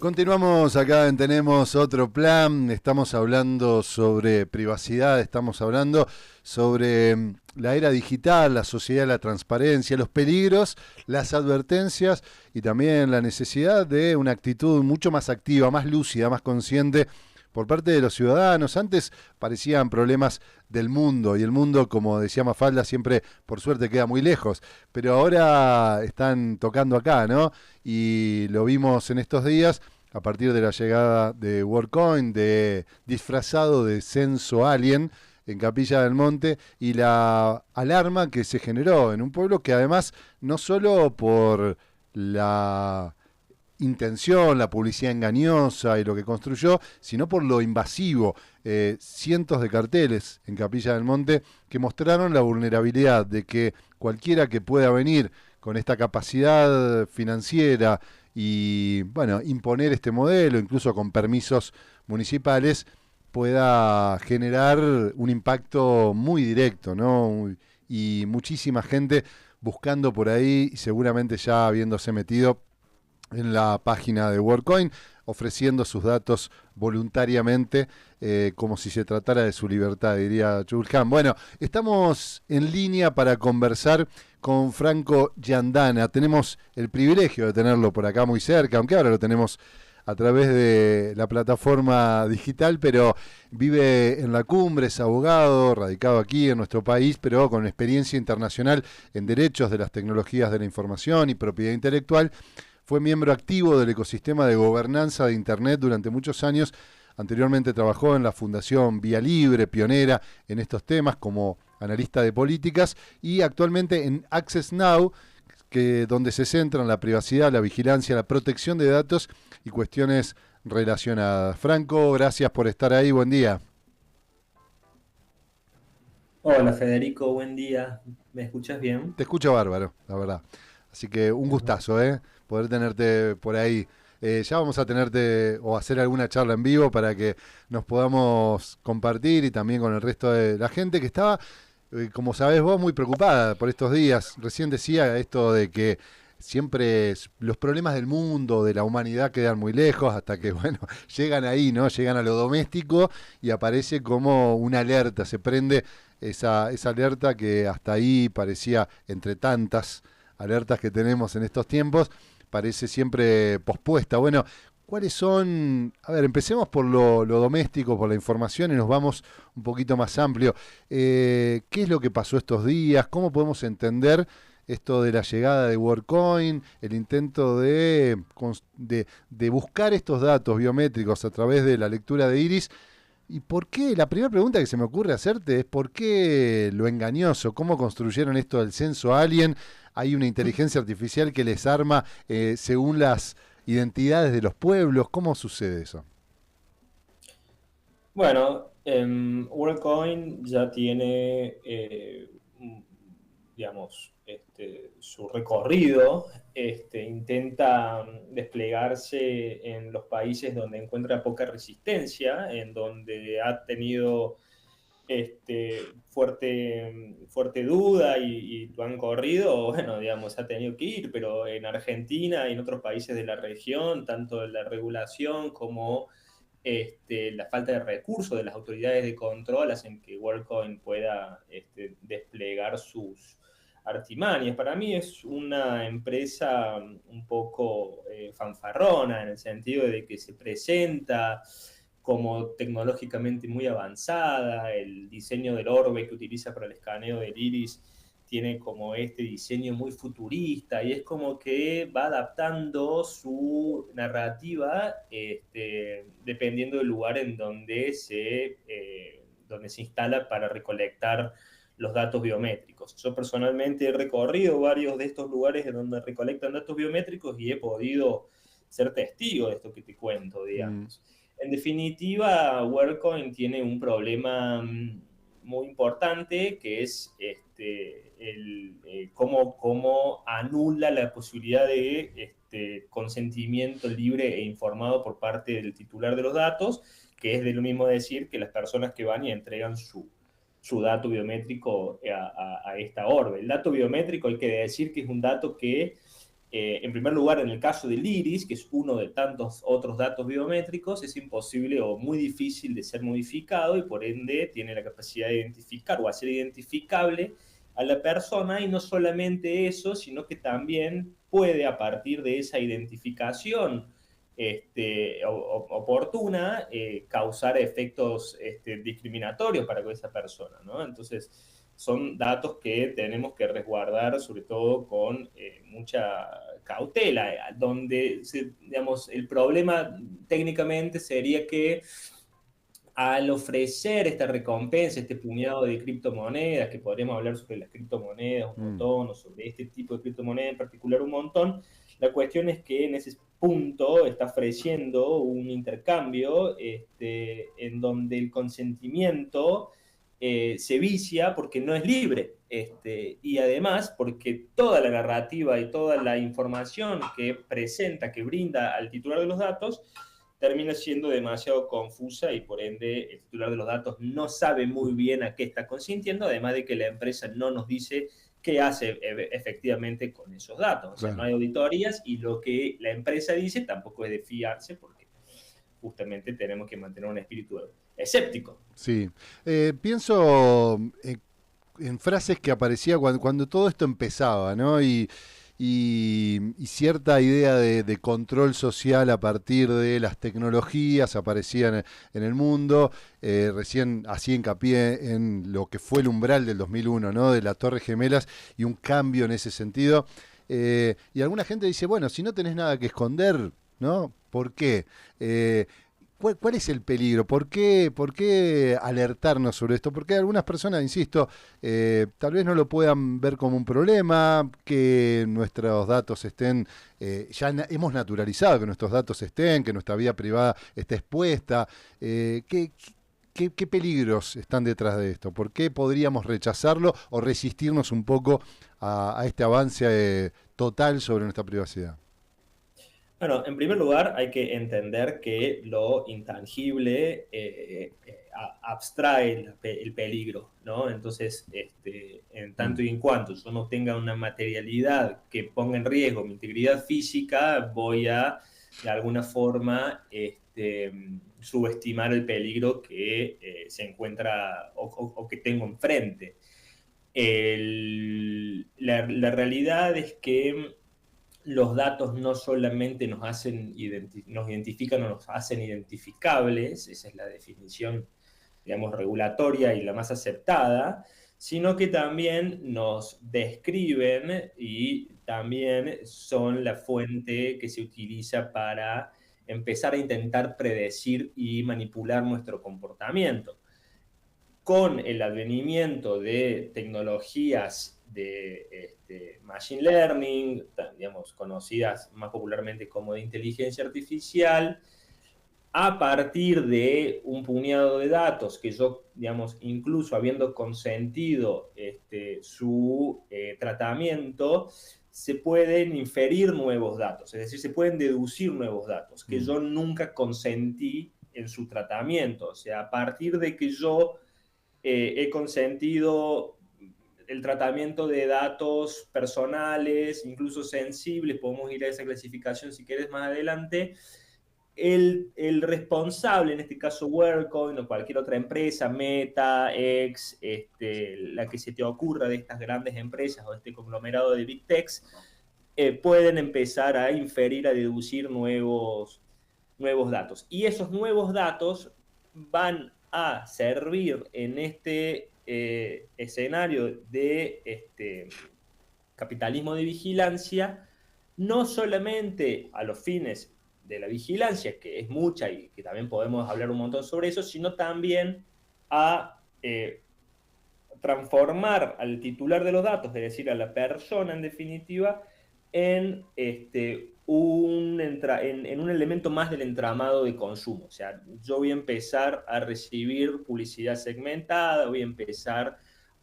Continuamos acá en Tenemos Otro Plan, estamos hablando sobre privacidad, estamos hablando sobre la era digital, la sociedad, la transparencia, los peligros, las advertencias y también la necesidad de una actitud mucho más activa, más lúcida, más consciente por parte de los ciudadanos. Antes parecían problemas del mundo y el mundo, como decía Mafalda, siempre por suerte queda muy lejos, pero ahora están tocando acá, ¿no? Y lo vimos en estos días a partir de la llegada de WorldCoin, de disfrazado de censo alien en Capilla del Monte y la alarma que se generó en un pueblo que además no solo por la intención, la publicidad engañosa y lo que construyó, sino por lo invasivo. Cientos de carteles en Capilla del Monte que mostraron la vulnerabilidad de que cualquiera que pueda venir con esta capacidad financiera y, bueno, imponer este modelo, incluso con permisos municipales, pueda generar un impacto muy directo, ¿no? Y muchísima gente buscando por ahí y seguramente ya habiéndose metido en la página de WorldCoin, ofreciendo sus datos voluntariamente, como si se tratara de su libertad, diría Chulhan. Bueno, estamos en línea para conversar con Franco Giandana. Tenemos el privilegio de tenerlo por acá muy cerca, aunque ahora lo tenemos a través de la plataforma digital, pero vive en la Cumbre, es abogado, radicado aquí en nuestro país, pero con experiencia internacional en derechos de las tecnologías de la información y propiedad intelectual. Fue miembro activo del ecosistema de gobernanza de Internet durante muchos años. Anteriormente trabajó en la Fundación Vía Libre, pionera en estos temas como analista de políticas, y actualmente en Access Now, donde se centra en la privacidad, la vigilancia, la protección de datos y cuestiones relacionadas. Franco, gracias por estar ahí, buen día. Hola Federico, buen día. ¿Me escuchas bien? Te escucho bárbaro, la verdad. Así que un Ajá. gustazo, poder tenerte por ahí. Ya vamos a tenerte o hacer alguna charla en vivo para que nos podamos compartir y también con el resto de la gente que estaba, como sabés vos, muy preocupada por estos días. Recién decía esto de que siempre los problemas del mundo, de la humanidad quedan muy lejos hasta que, bueno, llegan ahí, ¿no? Llegan a lo doméstico y aparece como una alerta, se prende esa alerta que hasta ahí parecía entre tantas alertas que tenemos en estos tiempos, parece siempre pospuesta. Bueno, ¿cuáles son? A ver, empecemos por lo doméstico, por la información y nos vamos un poquito más amplio. ¿Qué es lo que pasó estos días? ¿Cómo podemos entender esto de la llegada de WorldCoin, el intento de buscar estos datos biométricos a través de la lectura de iris? ¿Y por qué? La primera pregunta que se me ocurre hacerte es ¿por qué lo engañoso? ¿Cómo construyeron esto del censo alien? Hay una inteligencia artificial que les arma según las identidades de los pueblos. ¿Cómo sucede eso? Bueno, WorldCoin ya tiene, digamos, su recorrido. Intenta desplegarse en los países donde encuentra poca resistencia, en donde ha tenido fuerte duda y lo han corrido, bueno, digamos, ha tenido que ir, pero en Argentina y en otros países de la región, tanto la regulación como la falta de recursos de las autoridades de control hacen que WorldCoin pueda desplegar sus artimañas. Para mí es una empresa un poco fanfarrona en el sentido de que se presenta como tecnológicamente muy avanzada, el diseño del orbe que utiliza para el escaneo del iris tiene como este diseño muy futurista y es como que va adaptando su narrativa dependiendo del lugar en donde se instala para recolectar los datos biométricos. Yo personalmente he recorrido varios de estos lugares en donde recolectan datos biométricos y he podido ser testigo de esto que te cuento, Mm, digamos. En definitiva, WorldCoin tiene un problema muy importante que es cómo anula la posibilidad de consentimiento libre e informado por parte del titular de los datos, que es de lo mismo decir que las personas que van y entregan su dato biométrico a esta orbe. El dato biométrico hay que decir que es un dato que En primer lugar, en el caso del iris, que es uno de tantos otros datos biométricos, es imposible o muy difícil de ser modificado y por ende tiene la capacidad de identificar o hacer identificable a la persona, y no solamente eso, sino que también puede, a partir de esa identificación oportuna, causar efectos discriminatorios para con esa persona, ¿no? Entonces, son datos que tenemos que resguardar, sobre todo con mucha cautela, donde, digamos, el problema técnicamente sería que al ofrecer esta recompensa, este puñado de criptomonedas, que podríamos hablar sobre las criptomonedas un montón, o sobre este tipo de criptomonedas en particular un montón, la cuestión es que en ese punto está ofreciendo un intercambio en donde el consentimiento se vicia porque no es libre. Y además porque toda la narrativa y toda la información que presenta, que brinda al titular de los datos, termina siendo demasiado confusa y por ende el titular de los datos no sabe muy bien a qué está consintiendo, además de que la empresa no nos dice qué hace efectivamente con esos datos. O sea, no hay auditorías y lo que la empresa dice tampoco es de fiarse porque justamente tenemos que mantener un espíritu escéptico. Sí, pienso en frases que aparecía cuando todo esto empezaba, ¿no? Y cierta idea de control social a partir de las tecnologías aparecían en el mundo. Recién hacía hincapié en lo que fue el umbral del 2001, ¿no? De las Torres Gemelas y un cambio en ese sentido. Y alguna gente dice, bueno, si no tenés nada que esconder, ¿no? ¿Por qué? ¿Cuál es el peligro? ¿Por qué alertarnos sobre esto? Porque algunas personas, insisto, tal vez no lo puedan ver como un problema, que nuestros datos estén, hemos naturalizado que nuestros datos estén, que nuestra vida privada esté expuesta. ¿Qué peligros están detrás de esto? ¿Por qué podríamos rechazarlo o resistirnos un poco a este avance total sobre nuestra privacidad? Bueno, en primer lugar hay que entender que lo intangible abstrae el peligro, ¿no? Entonces, en tanto y en cuanto yo no tenga una materialidad que ponga en riesgo mi integridad física, voy a, de alguna forma, subestimar el peligro que se encuentra o que tengo enfrente. La realidad es que los datos no solamente nos identifican o nos hacen identificables, esa es la definición, digamos, regulatoria y la más aceptada, sino que también nos describen y también son la fuente que se utiliza para empezar a intentar predecir y manipular nuestro comportamiento. Con el advenimiento de tecnologías de machine learning, digamos, conocidas más popularmente como de inteligencia artificial, a partir de un puñado de datos que yo, digamos, incluso habiendo consentido su tratamiento, se pueden inferir nuevos datos, es decir, se pueden deducir nuevos datos que yo nunca consentí en su tratamiento. O sea, a partir de que yo he consentido el tratamiento de datos personales, incluso sensibles, podemos ir a esa clasificación si quieres más adelante. El responsable, en este caso WorldCoin o cualquier otra empresa, Meta, X, la que se te ocurra de estas grandes empresas o este conglomerado de Big Techs, pueden empezar a inferir, a deducir nuevos datos. Y esos nuevos datos van a servir en este escenario de capitalismo de vigilancia, no solamente a los fines de la vigilancia, que es mucha y que también podemos hablar un montón sobre eso, sino también a transformar al titular de los datos, es decir, a la persona en definitiva, en un elemento más del entramado de consumo. O sea, yo voy a empezar a recibir publicidad segmentada, voy a empezar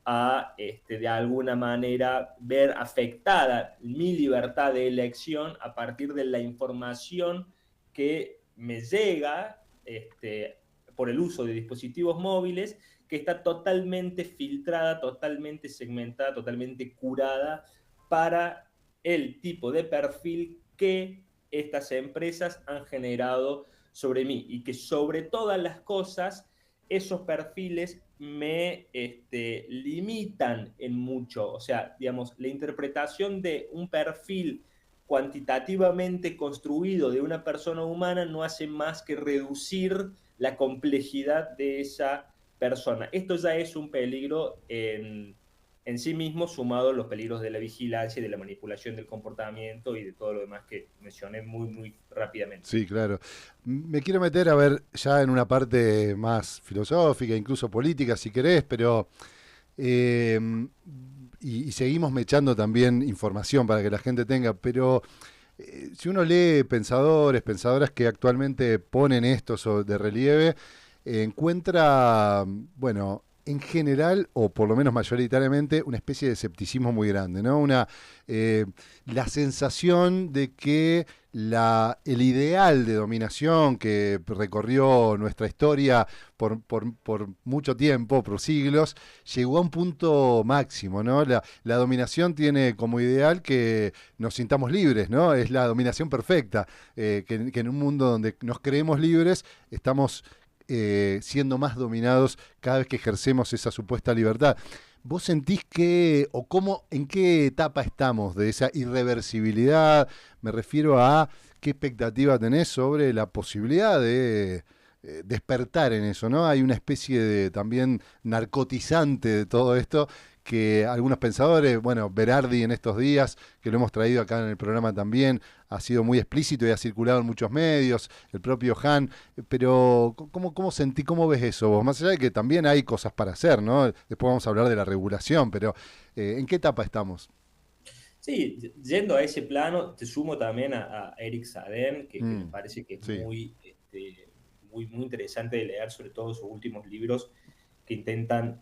a, de alguna manera, ver afectada mi libertad de elección a partir de la información que me llega por el uso de dispositivos móviles, que está totalmente filtrada, totalmente segmentada, totalmente curada para el tipo de perfil que estas empresas han generado sobre mí y que sobre todas las cosas esos perfiles me limitan en mucho. O sea, digamos, la interpretación de un perfil cuantitativamente construido de una persona humana no hace más que reducir la complejidad de esa persona. Esto ya es un peligro en sí mismo, sumado a los peligros de la vigilancia y de la manipulación del comportamiento y de todo lo demás que mencioné muy rápidamente. Sí, claro. Me quiero meter a ver ya en una parte más filosófica, incluso política, si querés, pero eh, y seguimos mechando también información para que la gente tenga, pero si uno lee pensadores, pensadoras que actualmente ponen esto de relieve, encuentra, bueno, en general, o por lo menos mayoritariamente, una especie de escepticismo muy grande, ¿no? La sensación de que el ideal de dominación que recorrió nuestra historia por mucho tiempo, por siglos, llegó a un punto máximo, ¿no? La dominación tiene como ideal que nos sintamos libres, ¿no? Es la dominación perfecta, que en un mundo donde nos creemos libres, estamos siendo más dominados cada vez que ejercemos esa supuesta libertad. ¿Vos sentís que, o cómo, en qué etapa estamos de esa irreversibilidad? Me refiero a qué expectativa tenés sobre la posibilidad de despertar en eso, ¿no? Hay una especie de también narcotizante de todo esto que algunos pensadores, bueno, Berardi en estos días, que lo hemos traído acá en el programa también, ha sido muy explícito y ha circulado en muchos medios, el propio Han, pero ¿cómo ves eso vos? Más allá de que también hay cosas para hacer, ¿no? Después vamos a hablar de la regulación, pero ¿en qué etapa estamos? Sí, yendo a ese plano, te sumo también a Eric Saden, que me Mm, parece que es sí. muy interesante de leer, sobre todo sus últimos libros que intentan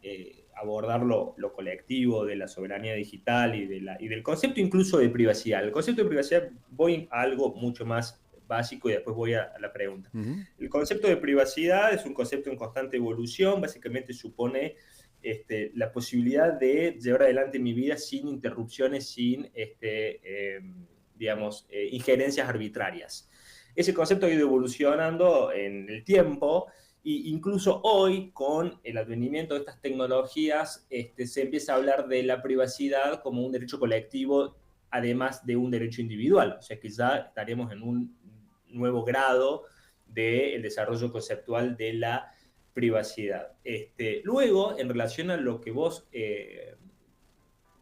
abordar lo colectivo de la soberanía digital y del concepto incluso de privacidad. El concepto de privacidad, voy a algo mucho más básico y después voy a la pregunta. Ujú. El concepto de privacidad es un concepto en constante evolución, básicamente supone la posibilidad de llevar adelante mi vida sin interrupciones, sin, injerencias arbitrarias. Ese concepto ha ido evolucionando en el tiempo e incluso hoy, con el advenimiento de estas tecnologías, se empieza a hablar de la privacidad como un derecho colectivo, además de un derecho individual. O sea que ya estaríamos en un nuevo grado del desarrollo conceptual de la privacidad. Luego, en relación a lo que vos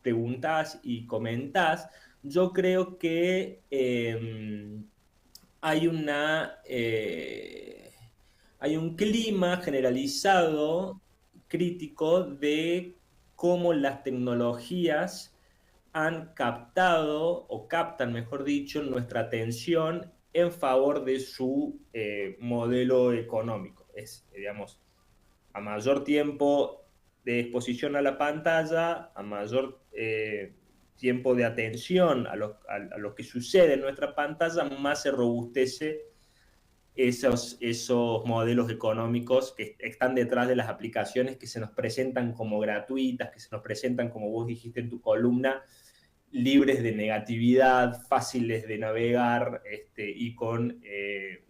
preguntás y comentás, yo creo que hay hay un clima generalizado crítico de cómo las tecnologías han captado o captan, mejor dicho, nuestra atención en favor de su modelo económico. Es, digamos, a mayor tiempo de exposición a la pantalla, a mayor tiempo de atención a lo que sucede en nuestra pantalla, más se robustece esos modelos económicos que están detrás de las aplicaciones que se nos presentan como gratuitas, que se nos presentan, como vos dijiste en tu columna, libres de negatividad, fáciles de navegar y con,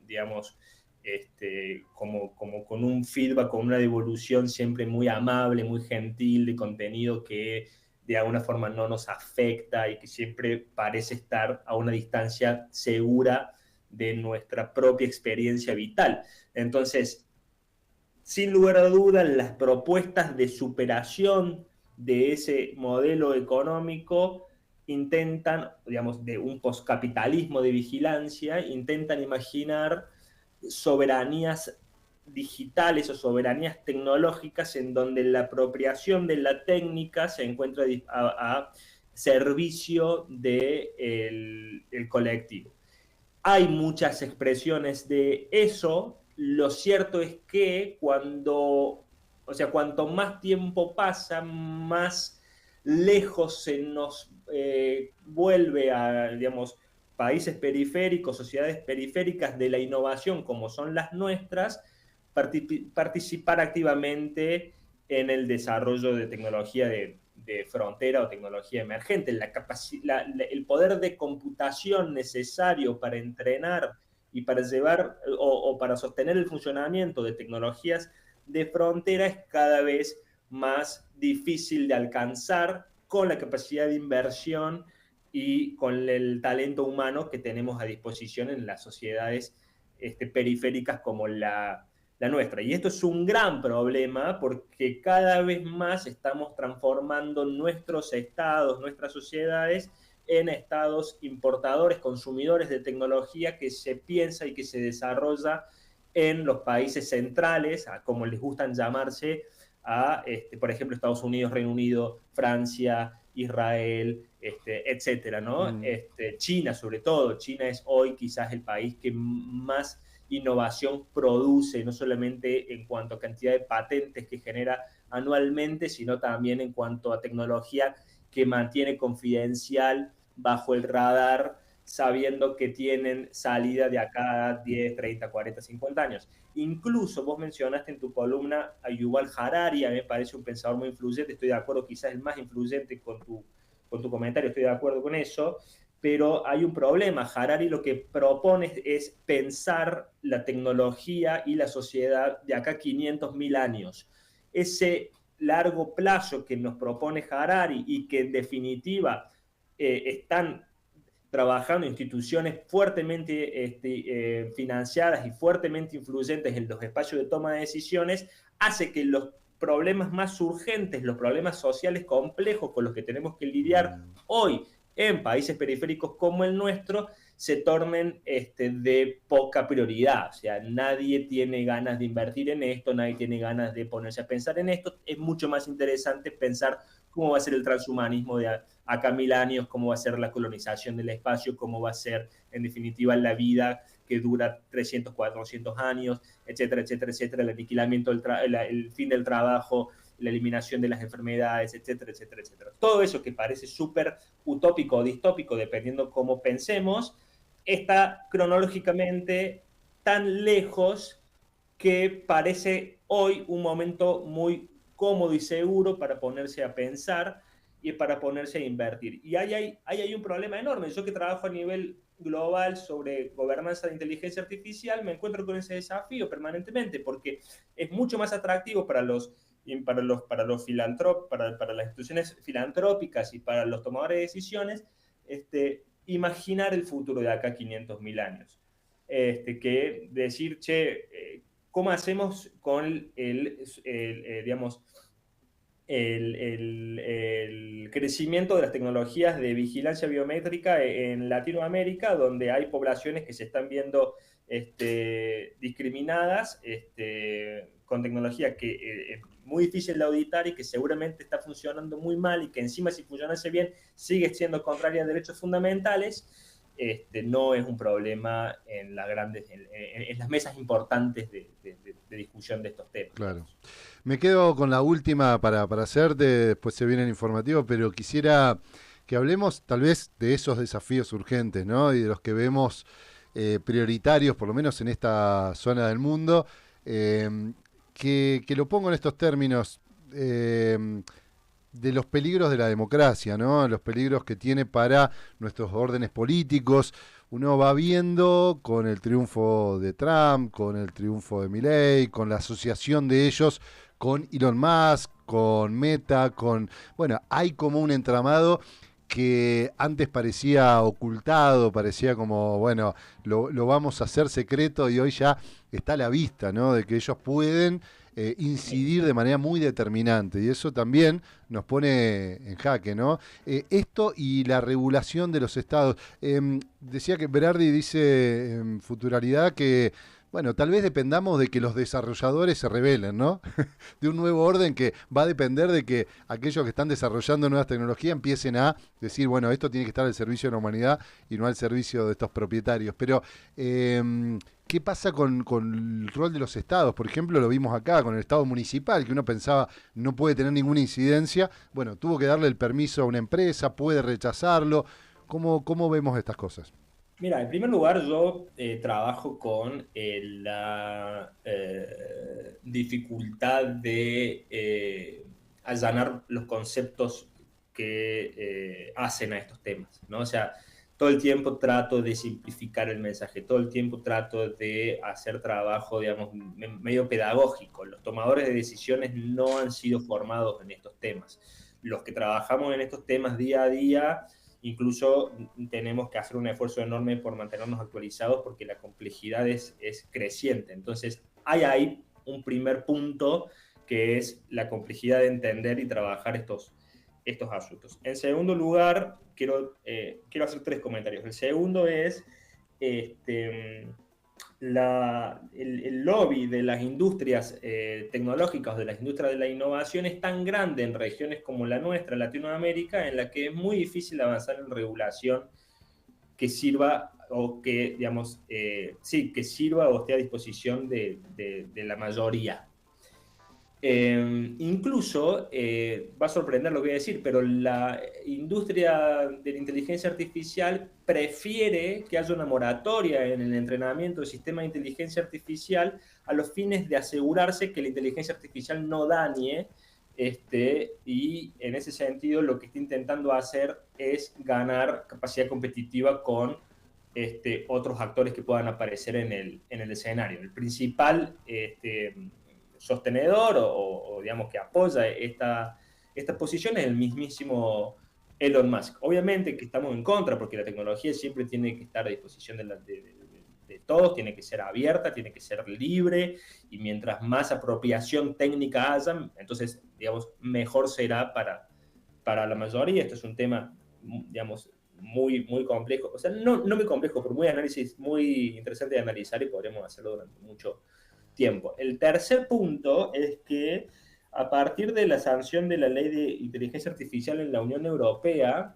digamos, como con un feedback, con una devolución siempre muy amable, muy gentil de contenido que de alguna forma no nos afecta y que siempre parece estar a una distancia segura de nuestra propia experiencia vital. Entonces, sin lugar a dudas, las propuestas de superación de ese modelo económico intentan, digamos, de un poscapitalismo de vigilancia, intentan imaginar soberanías digitales o soberanías tecnológicas en donde la apropiación de la técnica se encuentra a servicio del el colectivo. Hay muchas expresiones de eso. Lo cierto es que o sea, cuanto más tiempo pasa, más lejos se nos vuelve a, digamos, países periféricos, sociedades periféricas de la innovación como son las nuestras, participar activamente en el desarrollo de tecnología de frontera o tecnología emergente. El poder de computación necesario para entrenar y para llevar o para sostener el funcionamiento de tecnologías de frontera es cada vez más difícil de alcanzar con la capacidad de inversión y con el talento humano que tenemos a disposición en las sociedades periféricas como la nuestra. Y esto es un gran problema porque cada vez más estamos transformando nuestros estados, nuestras sociedades, en estados importadores, consumidores de tecnología que se piensa y que se desarrolla en los países centrales, como les gustan llamarse, por ejemplo, Estados Unidos, Reino Unido, Francia, Israel, etcétera, ¿no? China, sobre todo. China es hoy quizás el país que más innovación produce, no solamente en cuanto a cantidad de patentes que genera anualmente, sino también en cuanto a tecnología que mantiene confidencial bajo el radar, sabiendo que tienen salida de acá a 10, 30, 40, 50 años. Incluso vos mencionaste en tu columna a Yuval Harari, a mí me parece un pensador muy influyente, estoy de acuerdo, quizás el más influyente con tu comentario, estoy de acuerdo con eso, pero hay un problema. Harari lo que propone es pensar la tecnología y la sociedad de acá 500.000 años. Ese largo plazo que nos propone Harari y que en definitiva están trabajando instituciones fuertemente financiadas y fuertemente influyentes en los espacios de toma de decisiones, hace que los problemas más urgentes, los problemas sociales complejos con los que tenemos que lidiar hoy en países periféricos como el nuestro, se tornen de poca prioridad. O sea, nadie tiene ganas de invertir en esto, nadie tiene ganas de ponerse a pensar en esto. Es mucho más interesante pensar cómo va a ser el transhumanismo de acá 1000 años, cómo va a ser la colonización del espacio, cómo va a ser, en definitiva, la vida que dura 300, 400 años, etcétera, etcétera, etcétera, el aniquilamiento, el fin del trabajo, la eliminación de las enfermedades, etcétera, etcétera, etcétera. Todo eso que parece súper utópico o distópico, dependiendo cómo pensemos, está cronológicamente tan lejos que parece hoy un momento muy cómodo y seguro para ponerse a pensar y para ponerse a invertir. Y ahí hay un problema enorme. Yo que trabajo a nivel global sobre gobernanza de inteligencia artificial, me encuentro con ese desafío permanentemente, porque es mucho más atractivo para los filantrópicos, para las instituciones filantrópicas y para los tomadores de decisiones, imaginar el futuro de acá 500.000 años. Que decir, che, ¿cómo hacemos con digamos, el crecimiento de las tecnologías de vigilancia biométrica en Latinoamérica, donde hay poblaciones que se están viendo discriminadas con tecnología que es muy difícil de auditar y que seguramente está funcionando muy mal y que encima si funcionase bien sigue siendo contraria a derechos fundamentales? No es un problema en las mesas importantes de discusión de estos temas. Claro. Me quedo con la última para hacerte, después se viene el informativo, pero quisiera que hablemos tal vez de esos desafíos urgentes, ¿no? Y de los que vemos prioritarios, por lo menos en esta zona del mundo, que lo pongo en estos términos. De los peligros de la democracia, ¿no? Los peligros que tiene para nuestros órdenes políticos. Uno va viendo con el triunfo de Trump, con el triunfo de Milei, con la asociación de ellos con Elon Musk, con Meta, bueno, hay como un entramado que antes parecía ocultado, parecía como, bueno, lo vamos a hacer secreto y hoy ya está a la vista, ¿no? De que ellos pueden incidir de manera muy determinante y eso también nos pone en jaque, ¿no? Esto y la regulación de los estados. Decía que Berardi dice en Futuralidad que, bueno, tal vez dependamos de que los desarrolladores se rebelen, ¿no? De un nuevo orden que va a depender de que aquellos que están desarrollando nuevas tecnologías empiecen a decir, bueno, esto tiene que estar al servicio de la humanidad y no al servicio de estos propietarios. Pero, ¿qué pasa con el rol de los estados? Por ejemplo, lo vimos acá con el estado municipal, que uno pensaba no puede tener ninguna incidencia. Bueno, tuvo que darle el permiso a una empresa, puede rechazarlo. ¿Cómo vemos estas cosas? Mira, en primer lugar, yo trabajo con la dificultad de allanar los conceptos que hacen a estos temas, ¿no? O sea, todo el tiempo trato de simplificar el mensaje, todo el tiempo trato de hacer trabajo, digamos, medio pedagógico. Los tomadores de decisiones no han sido formados en estos temas. Los que trabajamos en estos temas día a día, incluso tenemos que hacer un esfuerzo enorme por mantenernos actualizados porque la complejidad es creciente. Entonces, hay ahí un primer punto que es la complejidad de entender y trabajar estos asuntos. En segundo lugar, quiero hacer 3 comentarios. El segundo es el lobby de las industrias tecnológicas, de las industrias de la innovación, es tan grande en regiones como la nuestra, Latinoamérica, en la que es muy difícil avanzar en regulación que sirva o que, digamos, que sirva o esté a disposición de la mayoría. Incluso, va a sorprender lo que voy a decir, pero la industria de la inteligencia artificial prefiere que haya una moratoria en el entrenamiento del sistema de inteligencia artificial a los fines de asegurarse que la inteligencia artificial no dañe, y en ese sentido lo que está intentando hacer es ganar capacidad competitiva con otros actores que puedan aparecer en el escenario. El principal sostenedor o digamos que apoya esta posición es el mismísimo Elon Musk. Obviamente que estamos en contra porque la tecnología siempre tiene que estar a disposición de todos, tiene que ser abierta, tiene que ser libre, y mientras más apropiación técnica haya, entonces, digamos, mejor será para la mayoría. Esto es un tema, digamos, muy, muy complejo, o sea, no muy complejo, pero muy interesante de analizar, y podremos hacerlo durante mucho tiempo. El tercer punto es que a partir de la sanción de la ley de inteligencia artificial en la Unión Europea,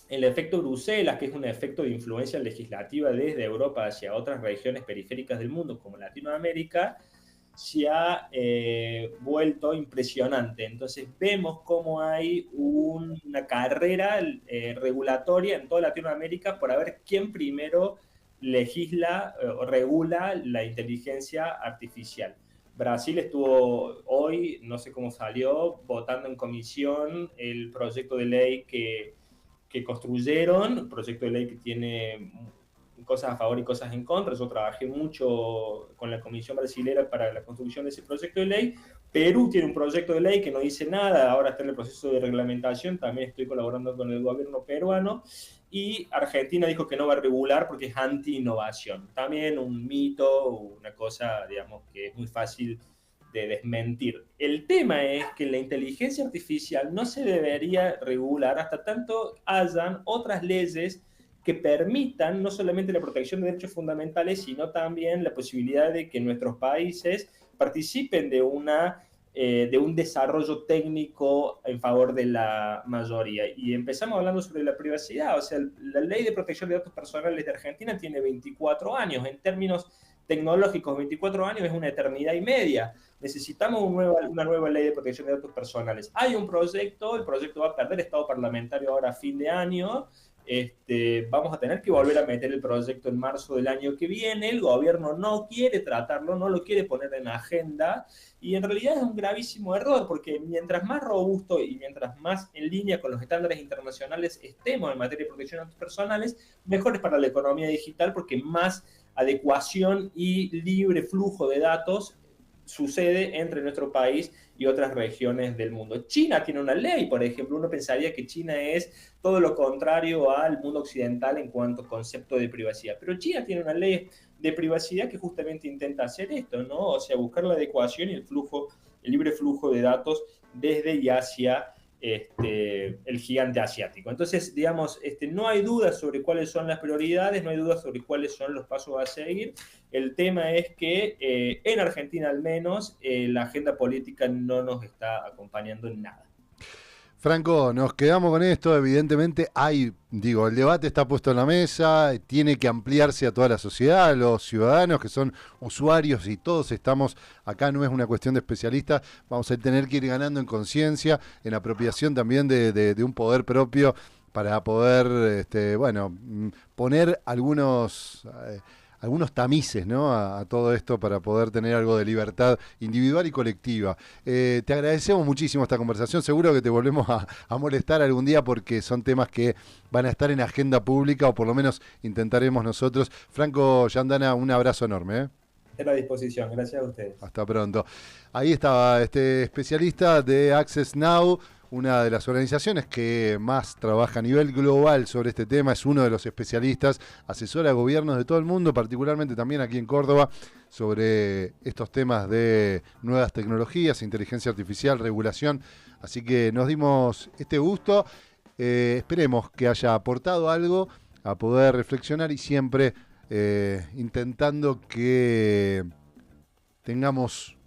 el efecto Bruselas, que es un efecto de influencia legislativa desde Europa hacia otras regiones periféricas del mundo, como Latinoamérica, se ha vuelto impresionante. Entonces vemos cómo hay una carrera regulatoria en toda Latinoamérica por ver quién primero legisla o regula la inteligencia artificial. Brasil estuvo hoy, no sé cómo salió, votando en comisión el proyecto de ley que construyeron, un proyecto de ley que tiene cosas a favor y cosas en contra. Yo trabajé mucho con la Comisión Brasilera para la construcción de ese proyecto de ley. Perú tiene un proyecto de ley que no dice nada, ahora está en el proceso de reglamentación, también estoy colaborando con el gobierno peruano, y Argentina dijo que no va a regular porque es anti-innovación. También un mito, una cosa, digamos, que es muy fácil de desmentir. El tema es que la inteligencia artificial no se debería regular hasta tanto hayan otras leyes que permitan no solamente la protección de derechos fundamentales, sino también la posibilidad de que nuestros países participen de un desarrollo técnico en favor de la mayoría. Y empezamos hablando sobre la privacidad. O sea, la ley de protección de datos personales de Argentina tiene 24 años. En términos tecnológicos, 24 años es una eternidad y media. Necesitamos una nueva ley de protección de datos personales. Hay un proyecto, el proyecto va a perder estado parlamentario ahora a fin de año. Vamos a tener que volver a meter el proyecto en marzo del año que viene. El gobierno no quiere tratarlo, no lo quiere poner en agenda, y en realidad es un gravísimo error, porque mientras más robusto y mientras más en línea con los estándares internacionales estemos en materia de protección de datos personales, mejor es para la economía digital, porque más adecuación y libre flujo de datos sucede entre nuestro país y otras regiones del mundo. China tiene una ley, por ejemplo. Uno pensaría que China es todo lo contrario al mundo occidental en cuanto a concepto de privacidad, pero China tiene una ley de privacidad que justamente intenta hacer esto, ¿no? O sea, buscar la adecuación y el libre flujo de datos desde y hacia el gigante asiático. Entonces, digamos, no hay dudas sobre cuáles son las prioridades, no hay dudas sobre cuáles son los pasos a seguir. El tema es que en Argentina al menos la agenda política no nos está acompañando en nada. Franco, nos quedamos con esto. Evidentemente el debate está puesto en la mesa, tiene que ampliarse a toda la sociedad, a los ciudadanos que son usuarios, y todos estamos, acá no es una cuestión de especialistas, vamos a tener que ir ganando en conciencia, en apropiación también de un poder propio para poder, poner algunos tamices, ¿no? A todo esto para poder tener algo de libertad individual y colectiva. Te agradecemos muchísimo esta conversación. Seguro que te volvemos a molestar algún día porque son temas que van a estar en agenda pública o por lo menos intentaremos nosotros. Franco Yandana, un abrazo enorme. A la disposición, gracias a ustedes. Hasta pronto. Ahí estaba este especialista de Access Now, una de las organizaciones que más trabaja a nivel global sobre este tema, es uno de los especialistas, asesora a gobiernos de todo el mundo, particularmente también aquí en Córdoba, sobre estos temas de nuevas tecnologías, inteligencia artificial, regulación. Así que nos dimos este gusto. Esperemos que haya aportado algo a poder reflexionar y siempre intentando que tengamos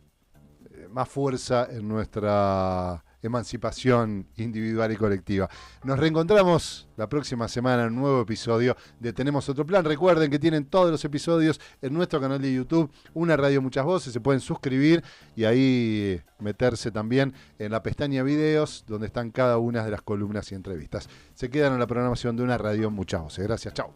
más fuerza en nuestra emancipación individual y colectiva. Nos reencontramos la próxima semana en un nuevo episodio de Tenemos Otro Plan. Recuerden que tienen todos los episodios en nuestro canal de YouTube, Una Radio Muchas Voces. Se pueden suscribir y ahí meterse también en la pestaña videos donde están cada una de las columnas y entrevistas. Se quedan en la programación de Una Radio Muchas Voces. Gracias, chao.